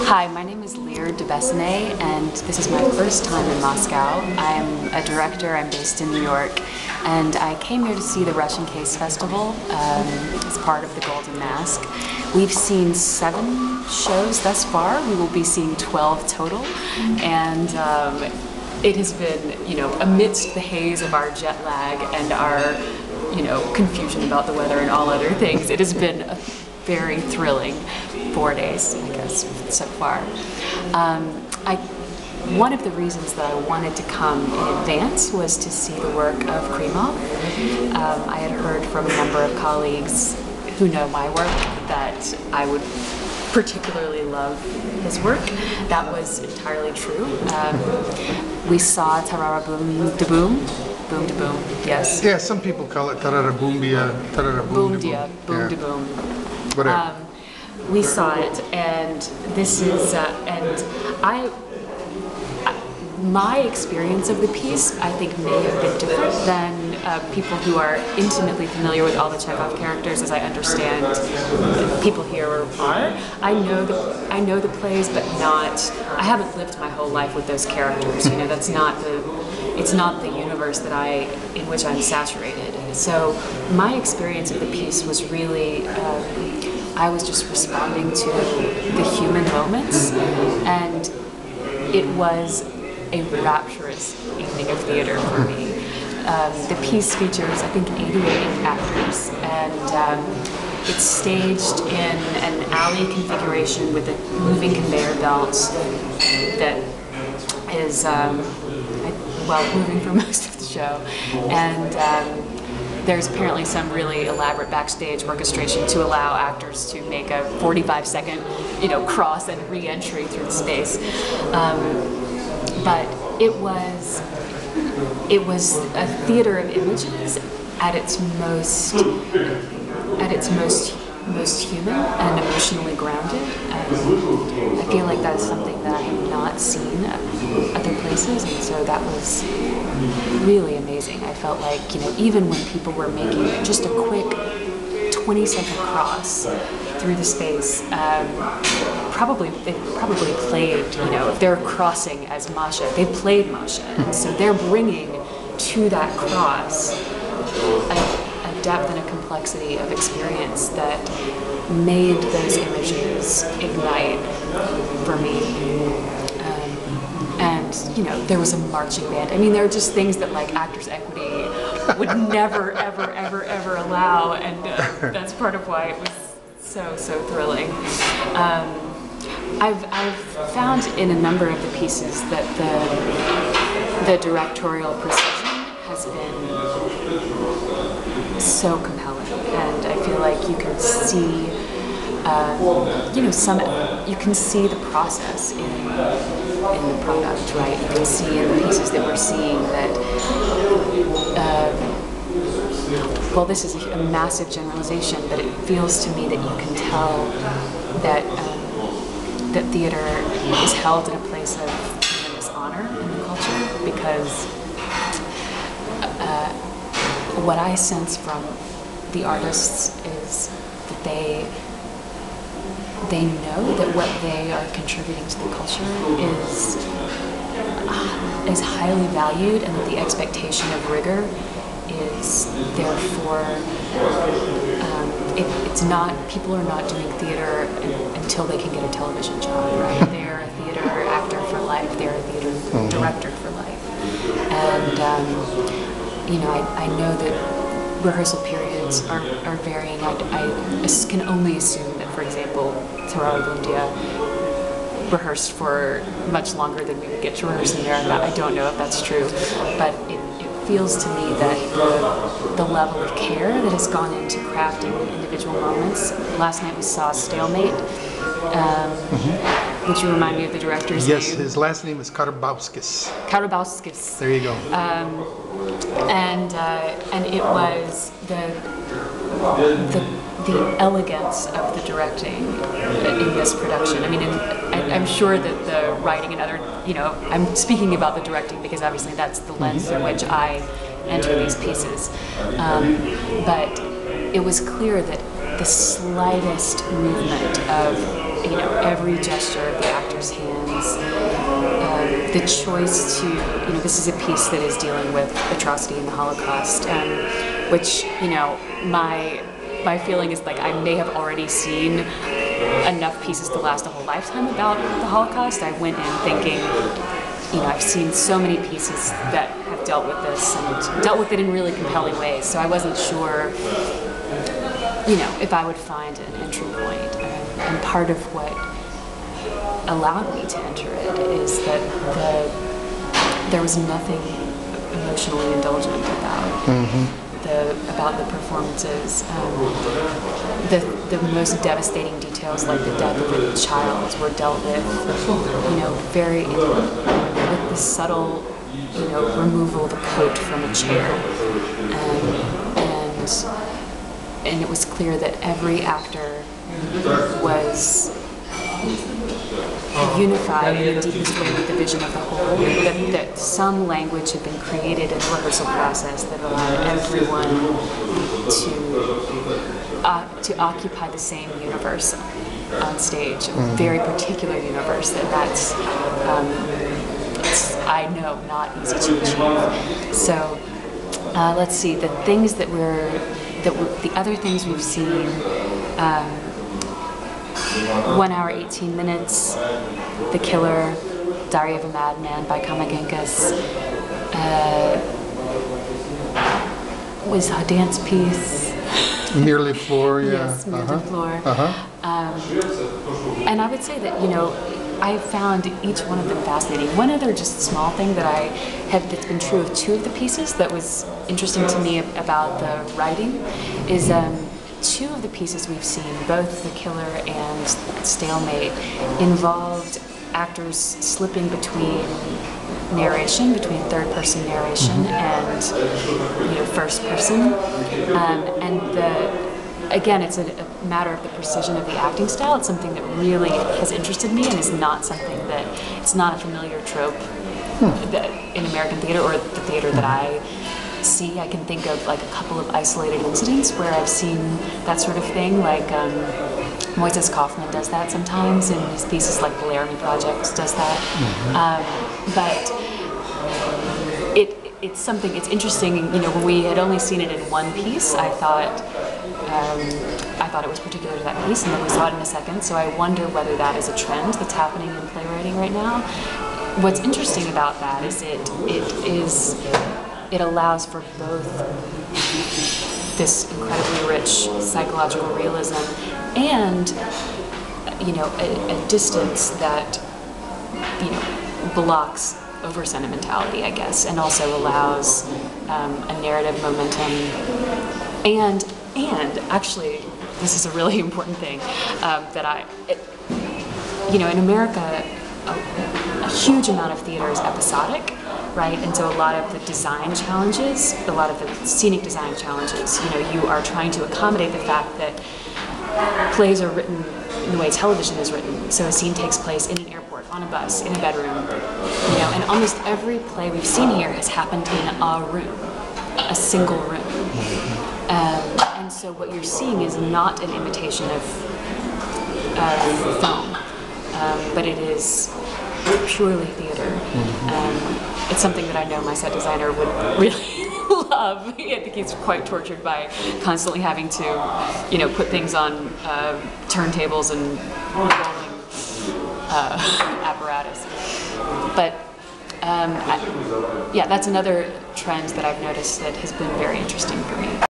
Hi, my name is Lear deBessonet, and this is my first time in Moscow. I'm a director, I'm based in New York, and I came here to see the Russian Case Festival as part of the Golden Mask. We've seen 7 shows thus far. We will be seeing 12 total, and it has been, amidst the haze of our jet lag and our, confusion about the weather and all other things, it has been a very thrilling 4 days, I guess, so far. One of the reasons that I wanted to come in advance was to see the work of Krymov. I had heard from a number of colleagues who know my work that I would particularly love his work. That was entirely true. We saw Tarara Boom de Boom. Boom de Boom, yes. Yeah, some people call it Tarara Boombia, Tarara Boom de Boom. Boom de Boom. Whatever. We saw it, and this is, my experience of the piece, I think, may have been different than people who are intimately familiar with all the Chekhov characters, as I understand people here are. I know the plays, but I haven't lived my whole life with those characters. It's not the universe in which I'm saturated. So my experience of the piece was really, I was just responding to the human moments, and it was a rapturous evening of theater for me. The piece features, I think, 88 actors, and it's staged in an alley configuration with a moving conveyor belt that is, moving for most of the show. And there's apparently some really elaborate backstage orchestration to allow actors to make a 45-second, cross and re-entry through the space. But it was a theater of images at its most human and emotionally grounded. I feel like that's something that I have not seen other places, and so that was really amazing. I felt like, even when people were making just a quick 20-second cross through the space, they probably played, if they're crossing as Masha, they played Masha, and so they're bringing to that cross a depth and a complexity of experience that made those images ignite for me. And there was a marching band. I mean, there are just things that Actors Equity would never, ever, ever, ever allow, and that's part of why it was so thrilling. I've found in a number of the pieces that the directorial precision has been so compelling, and I feel like you can see, you can see the process in the product, right? You can see in the pieces that we're seeing that, this is a massive generalization, but it feels to me that you can tell that that theater is held in a place of tremendous honor in the culture, because what I sense from the artists is that they know that what they are contributing to the culture is highly valued, and that the expectation of rigor is therefore people are not doing theater until they can get a television job, right? They're a theater actor for life, they're a theater director for life. And I know that rehearsal periods are varying. I can only assume that, for example, Tarara Bundia rehearsed for much longer than we would get to rehearse in America. I don't know if that's true, but it feels to me that the level of care that has gone into crafting individual moments. Last night we saw Stalemate. Would you remind me of the director's name? Yes, his last name is Karbauskis. Karbauskis. There you go. And it was the elegance of the directing in this production. I mean, I'm sure that the writing and other, I'm speaking about the directing because obviously that's the lens through which I enter these pieces. But it was clear that the slightest movement of, you know, every gesture of the actor's hands, the choice to, you know, this is a piece that is dealing with atrocity in the Holocaust, which, you know, my feeling is like I may have already seen enough pieces to last a whole lifetime about the Holocaust. I went in thinking, you know, I've seen so many pieces that have dealt with this and dealt with it in really compelling ways, so I wasn't sure, you know, if I would find an entry point. And part of what allowed me to enter it is that there was nothing emotionally indulgent about the performances. The most devastating details, like the death of a child, were dealt with, you know, very with the subtle, you know, removal of a coat from a chair, and it was clear that every actor was unified in the deepest way with the vision of the whole, that some language had been created in the rehearsal process that allowed everyone to occupy the same universe on stage, a very particular universe that's I know, not easy to achieve. So let's see, the things the other things we've seen, 1 hour, 18 minutes, The Killer, Diary of a Madman by Karbauskis, was a dance piece. Merely Floor, yeah. Yes, Merely Floor. And I would say that, you know, I found each one of them fascinating. One other just small thing that's been true of 2 of the pieces that was interesting to me about the writing is 2 of the pieces we've seen, both The Killer and Stalemate, involved actors slipping between narration, between third-person narration and, you know, first-person, again, it's a matter of the precision of the acting style. It's something that really has interested me and is not something that, it's not a familiar trope that in American theater or the theater that I see. I can think of like a couple of isolated incidents where I've seen that sort of thing, like Moises Kaufman does that sometimes in his pieces, like the Laramie Project does that. But it's something, it's interesting, you know, when we had only seen it in one piece, I thought it was particular to that piece, and then we saw it in a second, so I wonder whether that is a trend that's happening in playwriting right now. What's interesting about that is it allows for both this incredibly rich psychological realism and, you know, a distance that, you know, blocks over sentimentality, I guess, and also allows a narrative momentum. And actually, this is a really important thing you know, in America, a huge amount of theater is episodic, right? And so a lot of the design challenges, a lot of the scenic design challenges, you know, you are trying to accommodate the fact that plays are written in the way television is written. So a scene takes place in an airport, on a bus, in a bedroom, you know, and almost every play we've seen here has happened in a room, a single room. And so what you're seeing is not an imitation of film, but it is purely theater. It's something that I know my set designer would really love. I think he's quite tortured by constantly having to, you know, put things on turntables and rolling apparatus. But yeah, that's another trend that I've noticed that has been very interesting for me.